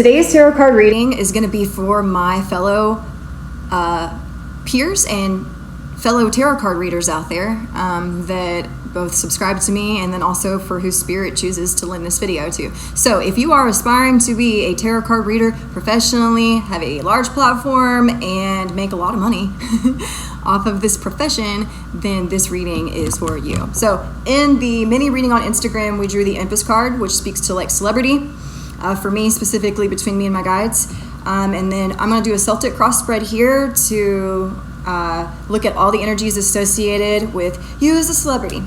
today's tarot card reading is going to be for my fellow peers and fellow tarot card readers out there that both subscribe to me, and then also for whose spirit chooses to lend this video to. So if you are aspiring to be a tarot card reader professionally, have a large platform, and make a lot of money off of this profession, then this reading is for you. So in the mini reading on Instagram, we drew the Empress card, which speaks to like celebrity. For me specifically, between me and my guides. And then I'm going to do a Celtic cross spread here to look at all the energies associated with you as a celebrity.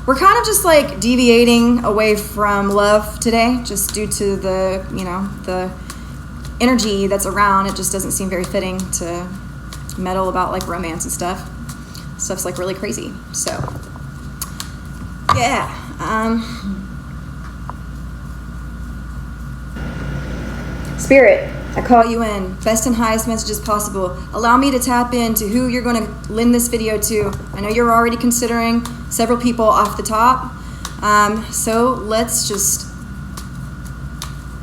We're kind of just like deviating away from love today, just due to the, the energy that's around. It just doesn't seem very fitting to meddle about like romance and stuff. Stuff's like really crazy. So, yeah. Spirit, I call you in. Best and highest messages possible. Allow me to tap into who you're going to lend this video to. I know you're already considering several people off the top. So let's just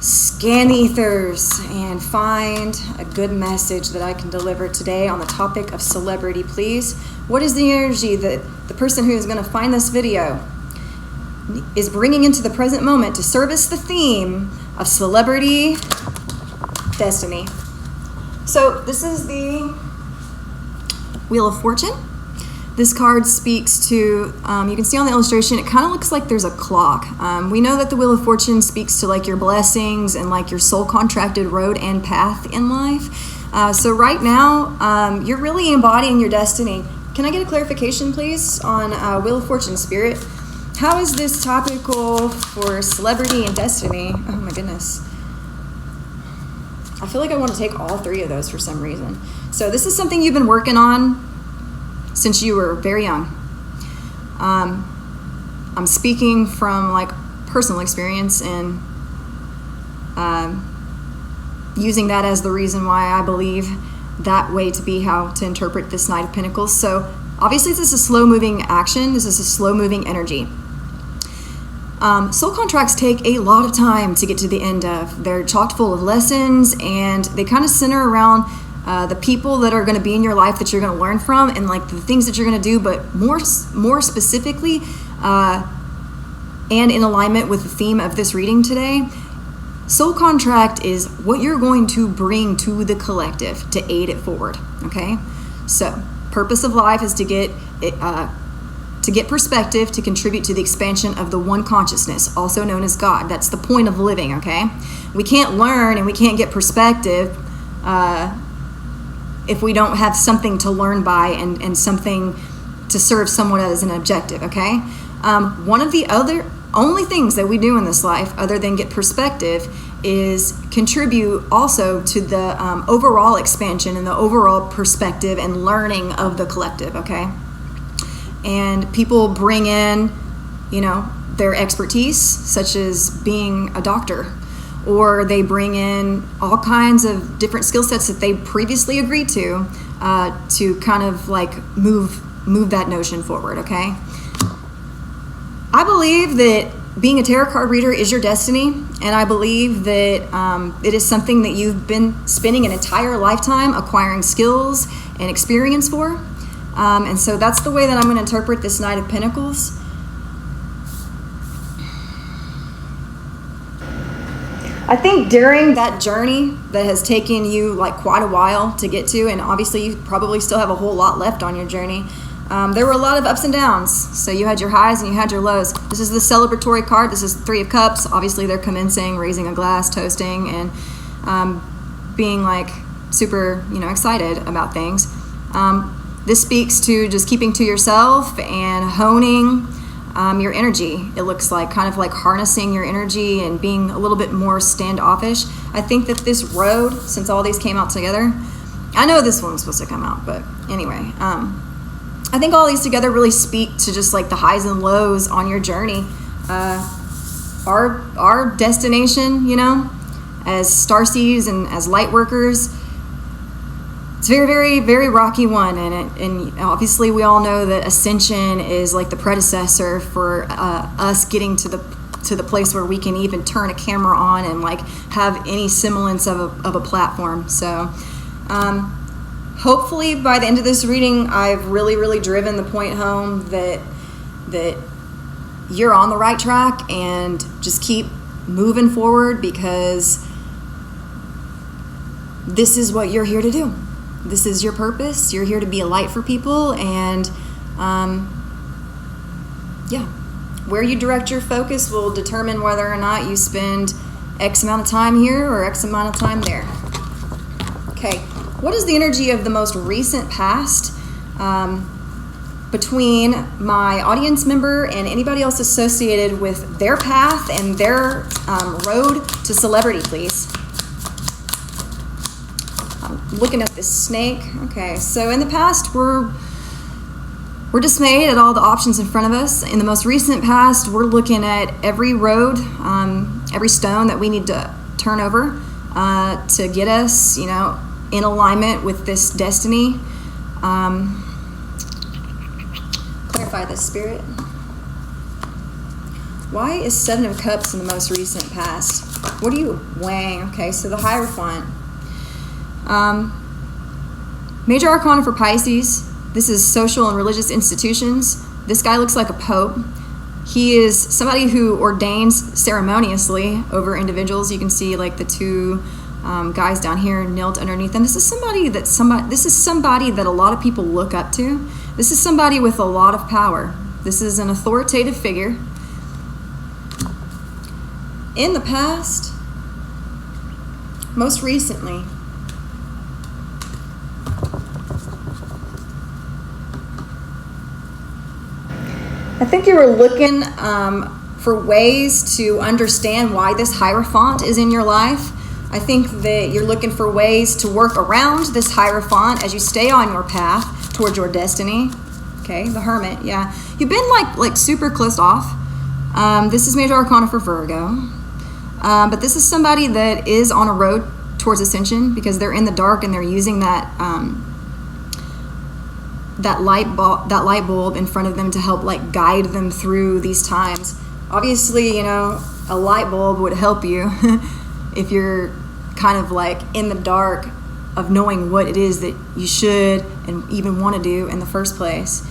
scan the ethers and find a good message that I can deliver today on the topic of celebrity, please. What is the energy that the person who is going to find this video is bringing into the present moment to service the theme of celebrity destiny? So this is the Wheel of Fortune. This card speaks to, you can see on the illustration, it kind of looks like there's a clock. We know that the Wheel of Fortune speaks to like your blessings and like your soul contracted road and path in life. So right now, you're really embodying your destiny. Can I get a clarification, please, on Wheel of Fortune, Spirit? How is this topical for celebrity and destiny? Oh my goodness. I feel like I want to take all three of those for some reason. So this is something you've been working on since you were very young. I'm speaking from like personal experience and using that as the reason why I believe that way to be how to interpret this Knight of Pentacles. So obviously this is a slow moving action. This is a slow moving energy. Soul contracts take a lot of time to get to the end of. They're chock full of lessons, and they kind of center around the people that are going to be in your life that you're going to learn from, and like the things that you're going to do, but more specifically and in alignment with the theme of this reading today, soul contract is what you're going to bring to the collective to aid it forward. Okay, so purpose of life is to get it, to get perspective, to contribute to the expansion of the one consciousness, also known as God. That's the point of living, okay? We can't learn and we can't get perspective if we don't have something to learn by and something to serve someone as an objective, okay? One of the only things that we do in this life, other than get perspective, is contribute also to the overall expansion and the overall perspective and learning of the collective, okay? And people bring in, their expertise, such as being a doctor, or they bring in all kinds of different skill sets that they previously agreed to kind of like move that notion forward, okay? I believe that being a tarot card reader is your destiny, and I believe that it is something that you've been spending an entire lifetime acquiring skills and experience for. And so that's the way that I'm going to interpret this Knight of Pentacles. I think during that journey that has taken you like quite a while to get to, and obviously you probably still have a whole lot left on your journey, there were a lot of ups and downs. So you had your highs and you had your lows. This is the celebratory card. This is Three of Cups. Obviously they're commencing, raising a glass, toasting, and being like super, excited about things. This speaks to just keeping to yourself and honing your energy. It looks like kind of like harnessing your energy and being a little bit more standoffish. I think that this road, since all these came out together, I know this one was supposed to come out, but anyway, I think all these together really speak to just like the highs and lows on your journey. Our destination, as starseeds and as light workers, it's a very, very, very rocky one, and obviously we all know that ascension is like the predecessor for us getting to the to the place where we can even turn a camera on and like have any semblance of a platform. So hopefully by the end of this reading, I've really driven the point home that you're on the right track, and just keep moving forward, because this is what you're here to do. This is your purpose. You're here to be a light for people, and where you direct your focus will determine whether or not you spend X amount of time here or X amount of time there. Okay, what is the energy of the most recent past between my audience member and anybody else associated with their path and their road to celebrity, please? I'm looking at this snake. Okay, so in the past, we're dismayed at all the options in front of us. In the most recent past, we're looking at every road, every stone that we need to turn over to get us, in alignment with this destiny. Clarify this, Spirit. Why is Seven of Cups in the most recent past? What are you weighing? Okay, so the Hierophant. Major Arcana for Pisces. This is social and religious institutions. This guy looks like a pope. He is somebody who ordains ceremoniously over individuals. You can see like the two guys down here knelt underneath them. This is somebody that a lot of people look up to. This is somebody with a lot of power. This is an authoritative figure. In the past, most recently, I think you were looking for ways to understand why this Hierophant is in your life. I think that you're looking for ways to work around this Hierophant as you stay on your path towards your destiny. Okay, the Hermit, yeah. You've been like super closed off. This is Major Arcana for Virgo. But this is somebody that is on a road towards ascension, because they're in the dark and they're using that light bulb in front of them to help like guide them through these times. Obviously, a light bulb would help you if you're kind of like in the dark of knowing what it is that you should and even want to do in the first place.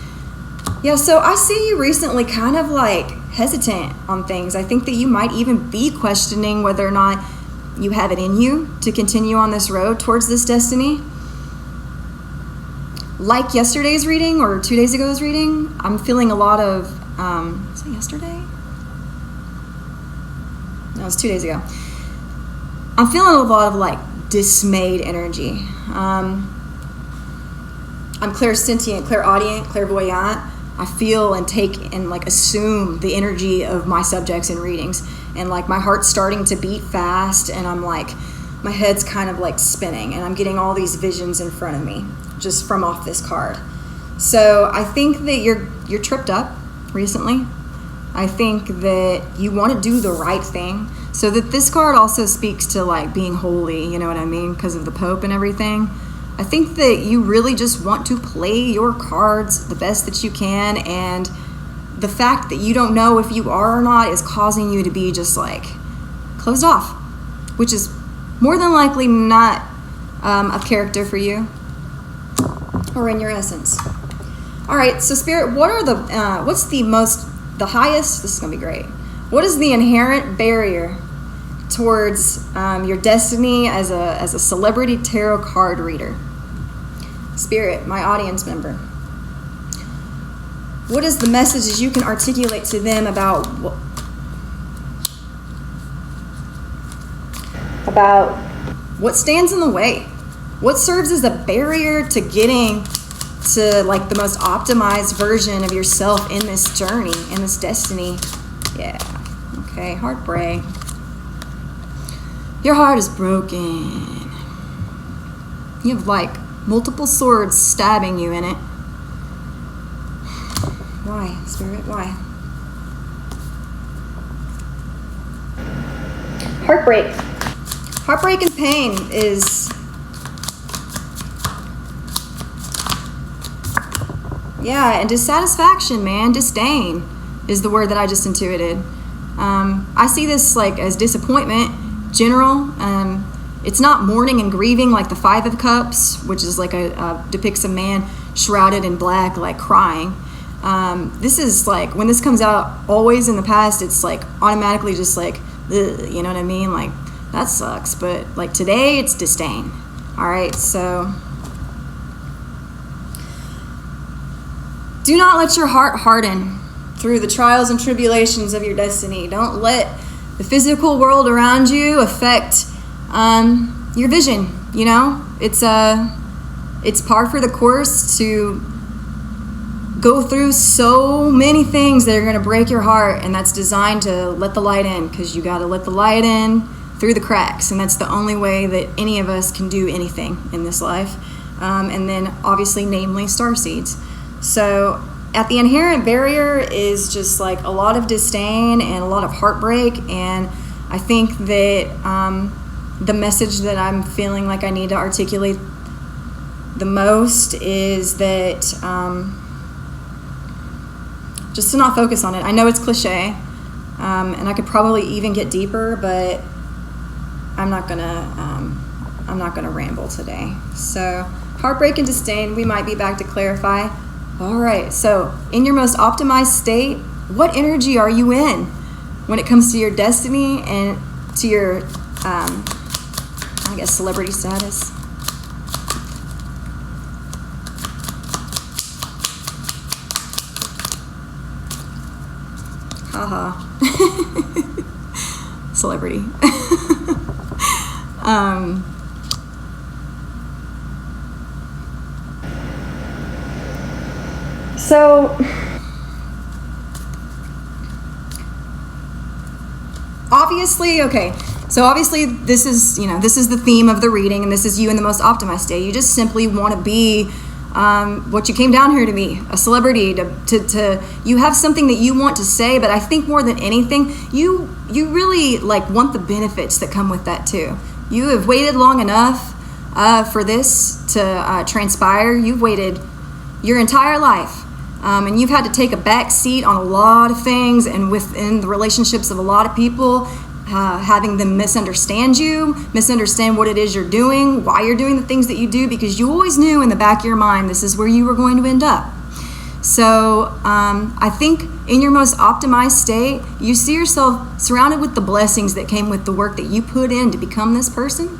Yeah, so I see you recently kind of like hesitant on things. I think that you might even be questioning whether or not you have it in you to continue on this road towards this destiny. Like yesterday's reading or 2 days ago's reading, I'm feeling a lot of, was it yesterday? No, it was 2 days ago. I'm feeling a lot of like dismayed energy. I'm clairsentient, clairaudient, clairvoyant. I feel and take and like assume the energy of my subjects in readings, and like my heart's starting to beat fast, and I'm like, my head's kind of like spinning, and I'm getting all these visions in front of me just from off this card. So I think that you're tripped up recently. I think that you want to do the right thing. So that this card also speaks to like being holy, you know what I mean, because of the Pope and everything. I think that you really just want to play your cards the best that you can, and the fact that you don't know if you are or not is causing you to be just like closed off, which is more than likely not a character for you or in your essence. All right, so Spirit, what's the highest, this is gonna be great, what is the inherent barrier towards your destiny as a celebrity tarot card reader? Spirit, my audience member, what is the messages you can articulate to them about what stands in the way? What serves as a barrier to getting to like the most optimized version of yourself in this journey, in this destiny? Yeah, okay, heartbreak. Your heart is broken. You have like multiple swords stabbing you in it. Why, Spirit, why? Heartbreak. Heartbreak and pain is, yeah, and dissatisfaction, man, disdain is the word that I just intuited. I see this like as disappointment, general. It's not mourning and grieving like the Five of Cups, which is like depicts a man shrouded in black, like crying. This is like, when this comes out always in the past, it's like automatically just like, ugh, you know what I mean? Like, that sucks. But like today, it's disdain. All right, so do not let your heart harden through the trials and tribulations of your destiny. Don't let the physical world around you affect your vision. You know, it's par for the course to go through so many things that are going to break your heart, and that's designed to let the light in, because you got to let the light in through the cracks, and that's the only way that any of us can do anything in this life. And then obviously, namely, starseeds. So at the inherent barrier is just like a lot of disdain and a lot of heartbreak, and I think that the message that I'm feeling like I need to articulate the most is that just to not focus on it. I know it's cliche, and I could probably even get deeper, but I'm not gonna ramble today. So heartbreak and disdain, we might be back to clarify. All right, so in your most optimized state, what energy are you in when it comes to your destiny and to your, I guess, celebrity status? Haha. Celebrity. So obviously this is the theme of the reading, and this is you in the most optimized state. You just simply want to be what you came down here to be, a celebrity, to you have something that you want to say, but I think more than anything, you really like want the benefits that come with that too. You have waited long enough for this to transpire. You've waited your entire life. And you've had to take a back seat on a lot of things, and within the relationships of a lot of people, having them misunderstand you, misunderstand what it is you're doing, why you're doing the things that you do, because you always knew in the back of your mind this is where you were going to end up. So I think in your most optimized state, you see yourself surrounded with the blessings that came with the work that you put in to become this person.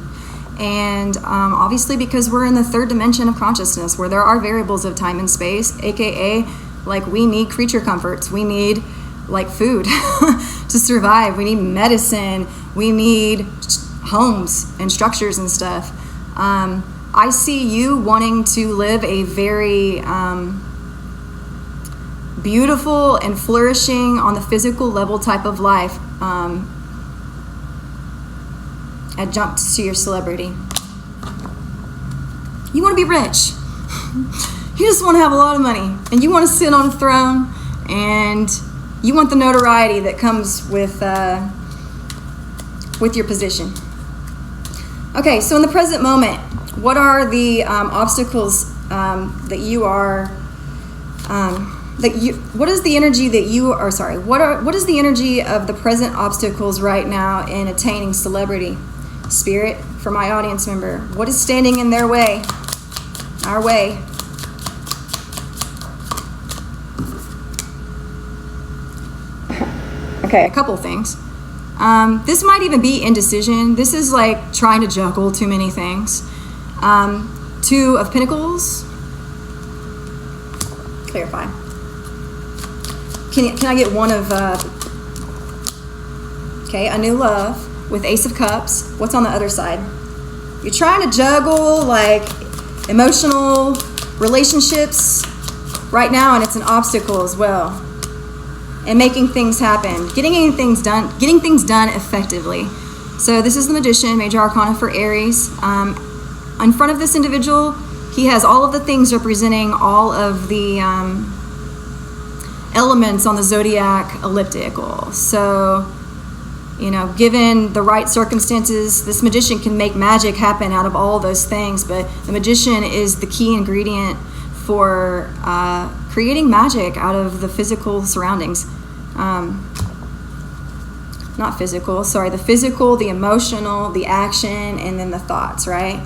And obviously, because we're in the third dimension of consciousness, where there are variables of time and space, aka like we need creature comforts, we need like food to survive, we need medicine, we need homes and structures and stuff. I see you wanting to live a very beautiful and flourishing on the physical level type of life, adjunct to your celebrity. You want to be rich. You just want to have a lot of money, and you want to sit on a throne, and you want the notoriety that comes with your position. Okay, so in the present moment, what are the obstacles that you are what is the energy that you are what is the energy of the present obstacles right now in attaining celebrity? Spirit, for my audience member, what is standing in their way, our way? Okay, a couple things. This might even be indecision. This is like trying to juggle too many things. Two of Pentacles. Clarify. Can I get one of, a new love with Ace of Cups. What's on the other side? You're trying to juggle like emotional relationships right now, and it's an obstacle as well. And making things happen, getting things done effectively. So this is the Magician, Major Arcana for Aries. In front of this individual, he has all of the things representing all of the elements on the zodiac elliptical. So, given the right circumstances, this magician can make magic happen out of all those things, but the magician is the key ingredient for creating magic out of the physical surroundings. not physical, sorry, the physical, the emotional, the action, and then the thoughts, right?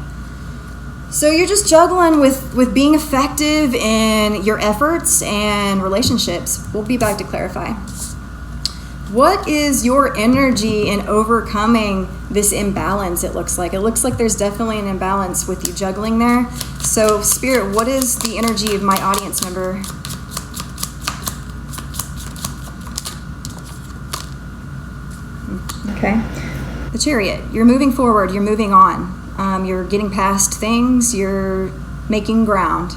So you're just juggling with being effective in your efforts and relationships. We'll be back to clarify. What is your energy in overcoming this imbalance? It looks like there's definitely an imbalance with you juggling there. So Spirit, what is the energy of my audience member? Okay. The Chariot. You're moving forward. You're moving on. You're getting past things. You're making ground.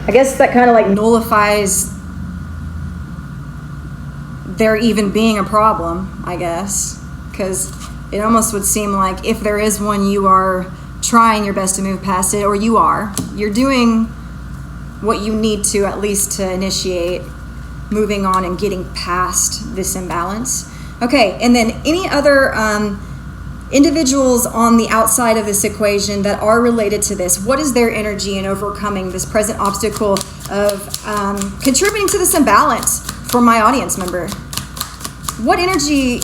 I guess that kind of like nullifies there even being a problem, I guess, because it almost would seem like if there is one, you are trying your best to move past it, or you're doing what you need to, at least to initiate moving on and getting past this imbalance. Okay, and then any other individuals on the outside of this equation that are related to this, what is their energy in overcoming this present obstacle of contributing to this imbalance for my audience member? What energy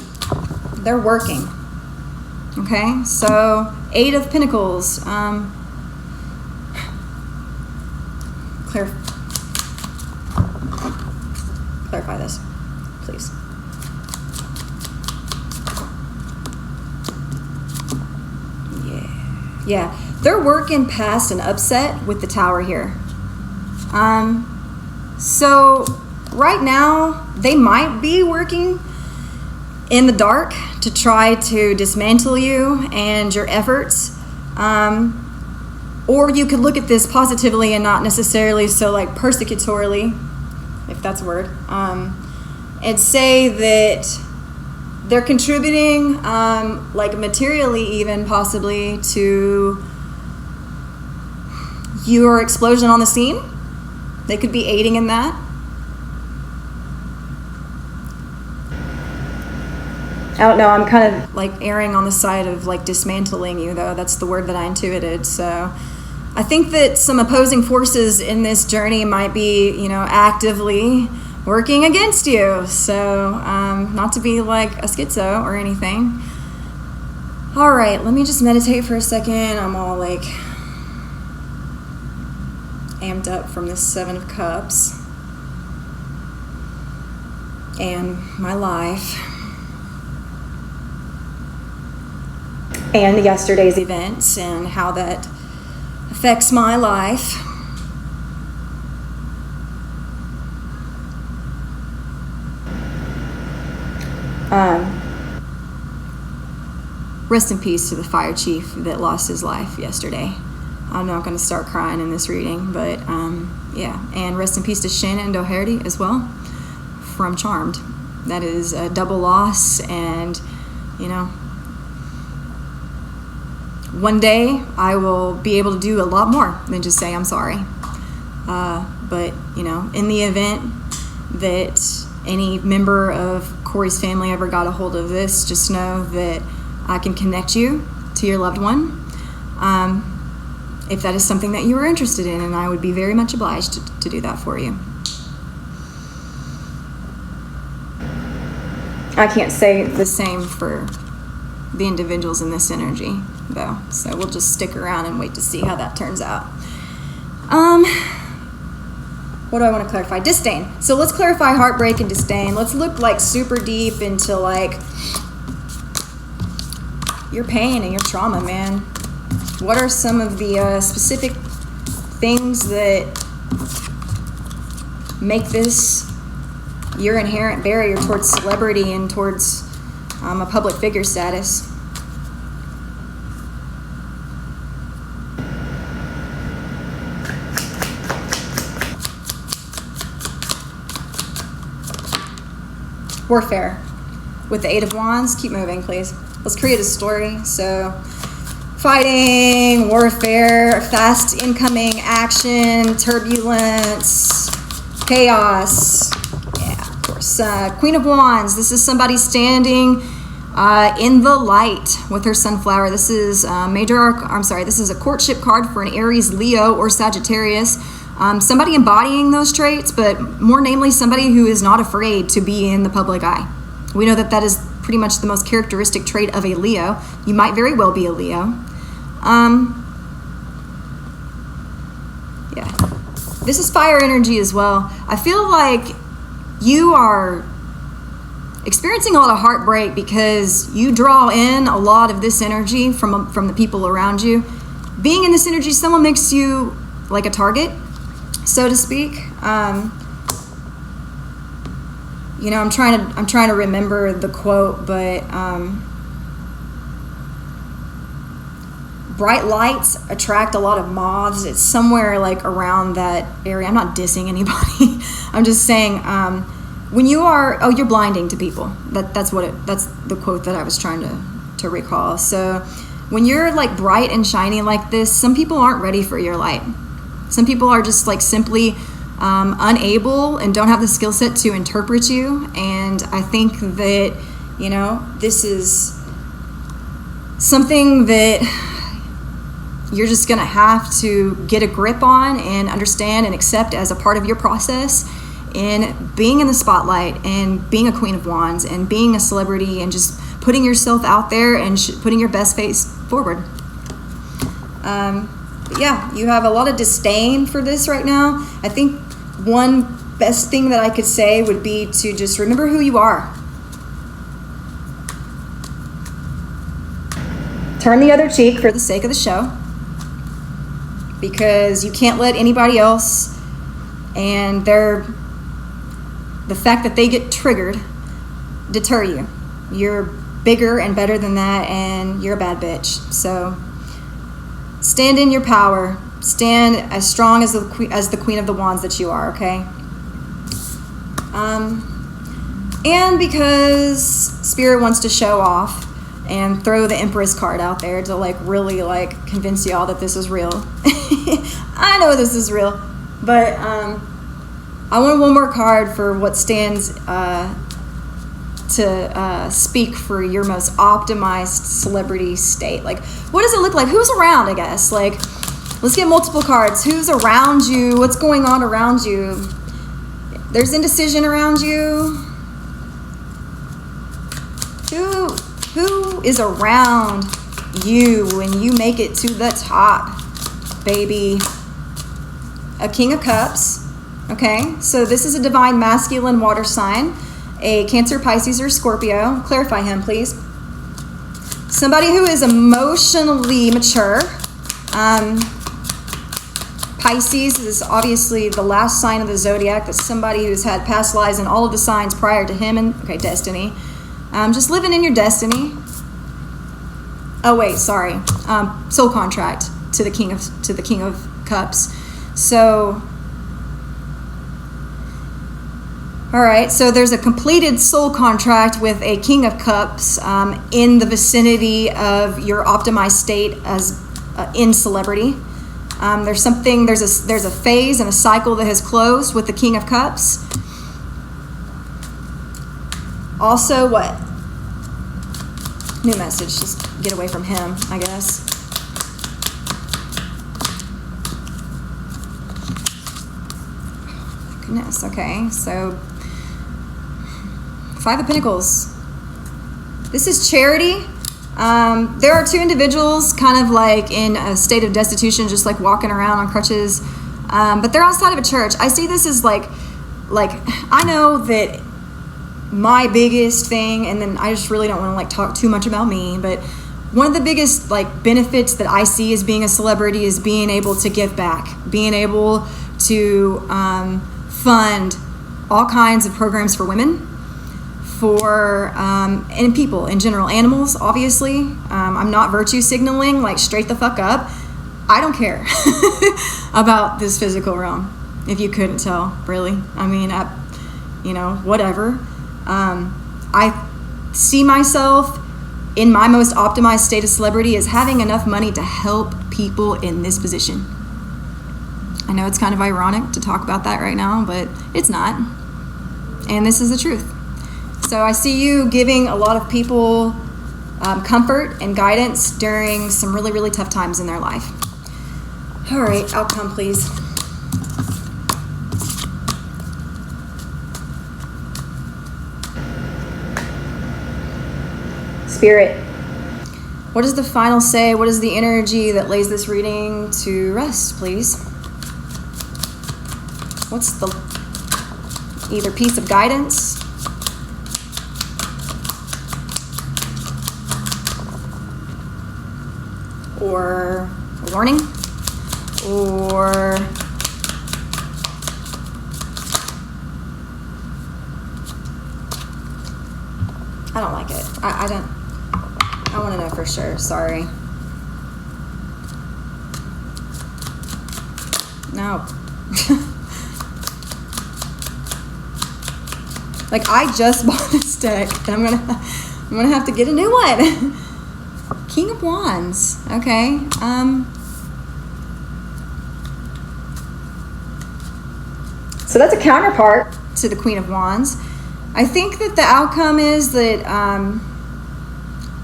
they're working? Okay, so 8 of Pentacles. Clarify this, please. Yeah, they're working past an upset with the Tower here. So right now they might be working in the dark to try to dismantle you and your efforts. Or you could look at this positively and not necessarily so like persecutorily, if that's a word, and say that they're contributing, like materially even possibly, to your explosion on the scene. They could be aiding in that. I don't know, I'm kind of like erring on the side of like dismantling you, though. That's the word that I intuited. So I think that some opposing forces in this journey might be, actively working against you. So not to be like a schizo or anything. All right, let me just meditate for a second. I'm all like amped up from this 7 of Cups and my life and yesterday's events and how that affects my life. Rest in peace to the fire chief that lost his life yesterday. I'm not going to start crying in this reading, but yeah. And rest in peace to Shannon Doherty as well from Charmed. That is a double loss, and one day I will be able to do a lot more than just say I'm sorry. But in the event that any member of Corey's family ever got a hold of this, just know that I can connect you to your loved one if that is something that you are interested in, and I would be very much obliged to do that for you. I can't say the same for the individuals in this energy, though, so we'll just stick around and wait to see how that turns out. What do I want to clarify? Disdain. So let's clarify heartbreak and disdain. Let's look like super deep into like your pain and your trauma, man. What are some of the specific things that make this your inherent barrier towards celebrity and towards a public figure status? Warfare. With the 8 of Wands, keep moving, please. Let's create a story. So, fighting, warfare, fast incoming action, turbulence, chaos. Yeah, of course. Queen of Wands. This is somebody standing in the light with her sunflower. This is this is a courtship card for an Aries, Leo, or Sagittarius. somebody embodying those traits, but more namely, somebody who is not afraid to be in the public eye. We know that that is pretty much the most characteristic trait of a Leo. You might very well be a Leo. Yeah. This is fire energy as well. I feel like you are experiencing a lot of heartbreak because you draw in a lot of this energy from the people around you. Being in this energy, someone makes you like a target, so to speak. You know, I'm trying to remember the quote, but bright lights attract a lot of moths. It's somewhere like around that area. I'm not dissing anybody. I'm just saying, when you are, you're blinding to people. That's the quote that I was trying to recall. So when you're like bright and shiny like this, some people aren't ready for your light. Some people are just like simply unable and don't have the skill set to interpret you. And I think that, you know, this is something that you're just going to have to get a grip on and understand and accept as a part of your process in being in the spotlight and being a Queen of Wands and being a celebrity and just putting yourself out there and putting your best face forward. But yeah, you have a lot of disdain for this right now. I think one best thing that I could say would be to just remember who you are. Turn the other cheek for the sake of the show, because you can't let anybody else and the fact that they get triggered deter you. You're bigger and better than that, and you're a bad bitch. So stand in your power. Stand as strong as the Queen of the Wands that you are, okay? And because Spirit wants to show off and throw the Empress card out there to like really like convince y'all that this is real. I know this is real, but I want one more card for what stands to speak for your most optimized celebrity state. Like, what does it look like? Who's around, I guess? Like, let's get multiple cards. Who's around you? What's going on around you? There's indecision around you. Who is around you when you make it to the top, baby? A King of Cups. Okay, so this is a divine masculine water sign, a Cancer, Pisces, or Scorpio. Clarify him, please. Somebody who is emotionally mature. Pisces is obviously the last sign of the zodiac. That's somebody who's had past lives in all of the signs prior to him. And okay, destiny. Just living in your destiny. Oh wait, sorry. Soul contract to the King of Cups. So, all right. So there's a completed soul contract with a King of Cups in the vicinity of your optimized state as in celebrity. There's a phase and a cycle that has closed with the King of Cups. Also, what? New message. Just get away from him, I guess. Goodness. Okay. So, Five of Pentacles. This is charity. There are two individuals kind of like in a state of destitution, just like walking around on crutches. But they're outside of a church. I see this as like I know that my biggest thing, and then I just really don't want to like talk too much about me, but one of the biggest like benefits that I see as being a celebrity is being able to give back, being able to fund all kinds of programs for women, for and people in general, animals obviously. I'm not virtue signaling, like straight the fuck up. I don't care about this physical realm, if you couldn't tell, really. I mean, whatever. I see myself in my most optimized state of celebrity as having enough money to help people in this position. I know it's kind of ironic to talk about that right now, but it's not. And this is the truth. So I see you giving a lot of people comfort and guidance during some really, really tough times in their life. All right, outcome, please. spirit. What does the final say? What is the energy that lays this reading to rest, please? What's the either piece of guidance or a warning or I don't like it. I want to know for sure. Sorry. No. Like, I just bought this deck, and I'm gonna have to get a new one. King of Wands. Okay. So that's a counterpart to the Queen of Wands. I think that the outcome is that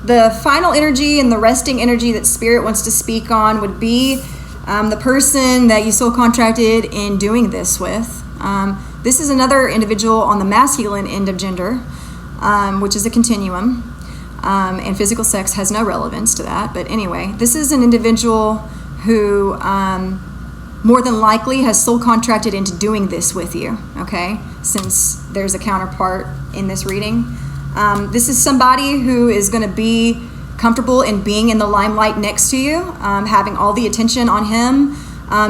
the final energy and the resting energy that Spirit wants to speak on would be the person that you soul contracted in doing this with. This is another individual on the masculine end of gender, which is a continuum, and physical sex has no relevance to that. But anyway, this is an individual who more than likely has soul contracted into doing this with you, okay? Since there's a counterpart in this reading. This is somebody who is going to be comfortable in being in the limelight next to you, having all the attention on him.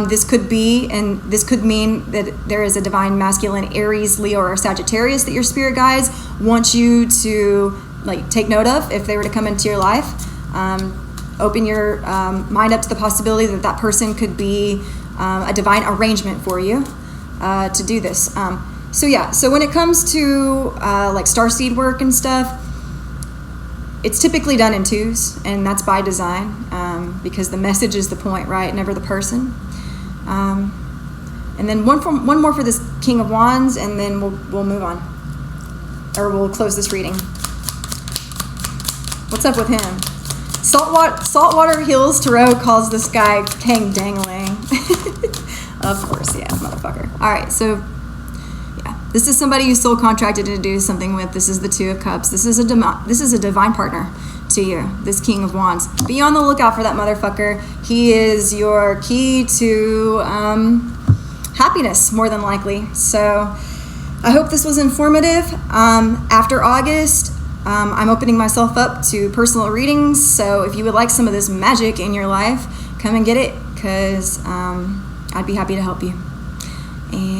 This could mean that there is a divine masculine Aries, Leo, or Sagittarius that your spirit guides want you to take note of if they were to come into your life. Open your mind up to the possibility that that person could be a divine arrangement for you to do this. So when it comes to starseed work and stuff, it's typically done in twos, and that's by design, because the message is the point, right? Never the person. And then one more for this King of Wands, and then we'll move on, or we'll close this reading. What's up with him? Saltwater Hills Tarot calls this guy Kang Dangling. Of course, yeah, motherfucker. All right, so yeah, this is somebody you soul contracted to do something with. This is the Two of Cups. This is a divine partner to you, this King of Wands. Be on the lookout for that motherfucker. He is your key to happiness, more than likely. So I hope this was informative. After August, I'm opening myself up to personal readings. So if you would like some of this magic in your life, come and get it, because I'd be happy to help you. And